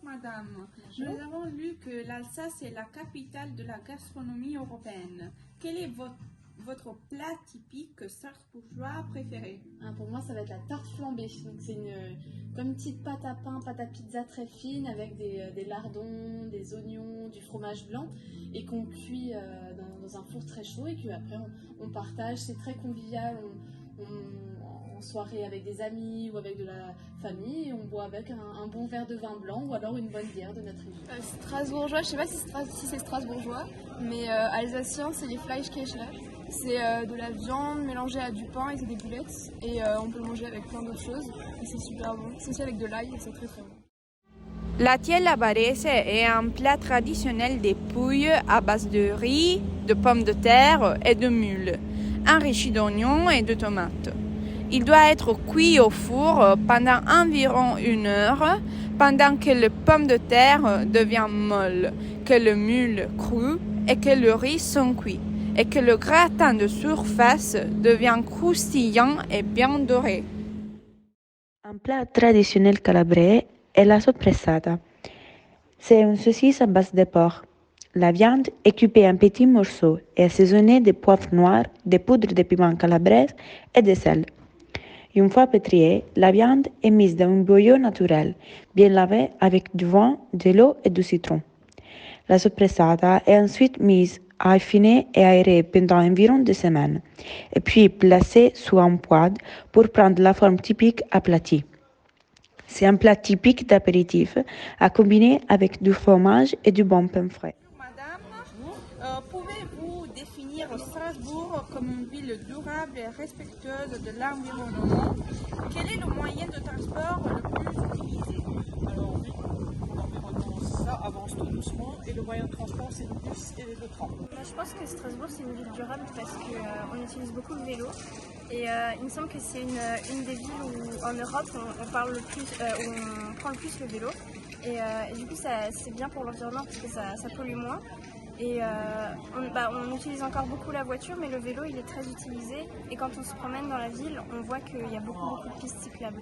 madame. Nous avons lu que l'Alsace est la capitale de la gastronomie européenne. Quel est votre plat typique strasbourgeois préféré? Pour moi, ça va être la tarte flambée. Donc, c'est comme une petite pâte à pain, pâte à pizza très fine avec des lardons, des oignons, du fromage blanc et qu'on cuit dans un four très chaud et qu'après on partage. C'est très convivial. En soirée avec des amis ou avec de la famille et on boit avec un bon verre de vin blanc ou alors une bonne bière de notre région. Strasbourgeois, je sais pas si c'est strasbourgeois, mais alsacien, c'est les Fleischkäse. C'est de la viande mélangée à du pain et c'est des boulettes et on peut le manger avec plein d'autres choses et c'est super bon. C'est aussi avec de l'ail et c'est très très bon. La tiella barese est un plat traditionnel des Pouilles à base de riz, de pommes de terre et de mûles, enrichi d'oignons et de tomates. Il doit être cuit au four pendant environ 1 heure, pendant que les pommes de terre deviennent molles, que le mûle cru et que le riz sont cuits, et que le gratin de surface devient croustillant et bien doré. Un plat traditionnel calabrais est la soppressata. C'est une saucisse à base de porc. La viande est coupée en petits morceaux et assaisonnée de poivre noir, de poudre de piment calabraise et de sel. Une fois pétriée, la viande est mise dans un bouillon naturel, bien lavé avec du vin, de l'eau et du citron. La soppressata est ensuite mise à affiner et aérer pendant environ 2 semaines, et puis placée sous un poêle pour prendre la forme typique aplatie. C'est un plat typique d'apéritif à combiner avec du fromage et du bon pain frais. Madame, pouvez-vous définir Strasbourg comme une ville durable et respectueuse de l'environnement? Quel est le moyen de transport le plus utilisé? Alors oui, l'environnement, ça avance tout doucement et le moyen de transport, c'est le bus et le tram. Je pense que Strasbourg c'est une ville durable parce qu'on utilise beaucoup le vélo et il me semble que c'est une des villes où en Europe on parle le plus, où on prend le plus le vélo et du coup c'est bien pour l'environnement parce que ça pollue moins. Et on utilise encore beaucoup la voiture, mais le vélo il est très utilisé. Et quand on se promène dans la ville, on voit qu'il y a beaucoup de pistes cyclables.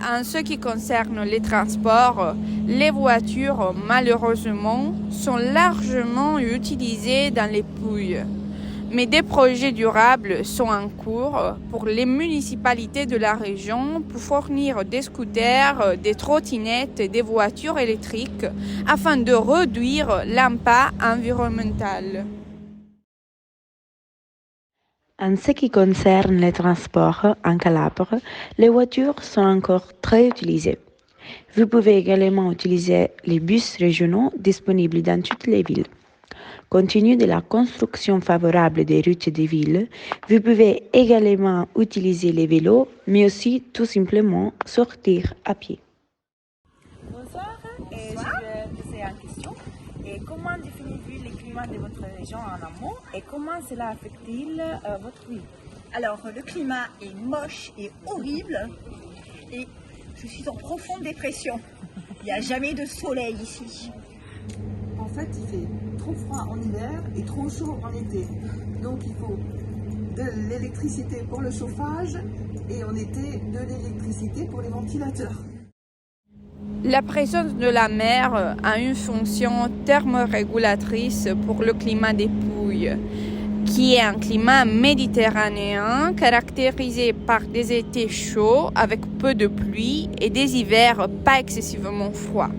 En ce qui concerne les transports, les voitures, malheureusement, sont largement utilisées dans les Pouilles. Mais des projets durables sont en cours pour les municipalités de la région pour fournir des scooters, des trottinettes et des voitures électriques afin de réduire l'impact environnemental. En ce qui concerne les transports en Calabre, les voitures sont encore très utilisées. Vous pouvez également utiliser les bus régionaux disponibles dans toutes les villes. Compte tenu de la construction favorable des routes des villes, vous pouvez également utiliser les vélos, mais aussi tout simplement sortir à pied. Bonsoir, je vais poser une question. Comment définissez-vous les climats de votre région en amont et comment cela affecte-t-il votre vie? Alors, le climat est moche et horrible et je suis en profonde dépression. Il n'y a jamais de soleil ici. En fait, il fait trop froid en hiver et trop chaud en été. Donc, il faut de l'électricité pour le chauffage et en été, de l'électricité pour les ventilateurs. La présence de la mer a une fonction thermorégulatrice pour le climat des Pouilles, qui est un climat méditerranéen caractérisé par des étés chauds avec peu de pluie et des hivers pas excessivement froids.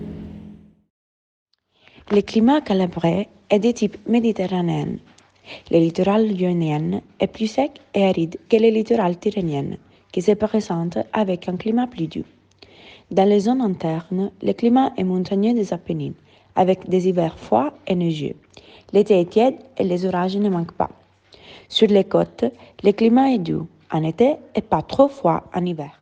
Le climat calabrais est de type méditerranéen. Le littoral lyonnien est plus sec et aride que le littoral tyrrhénien, qui se présente avec un climat plus doux. Dans les zones internes, le climat est montagneux des Apennines, avec des hivers froids et neigeux. L'été est tiède et les orages ne manquent pas. Sur les côtes, le climat est doux en été et pas trop froid en hiver.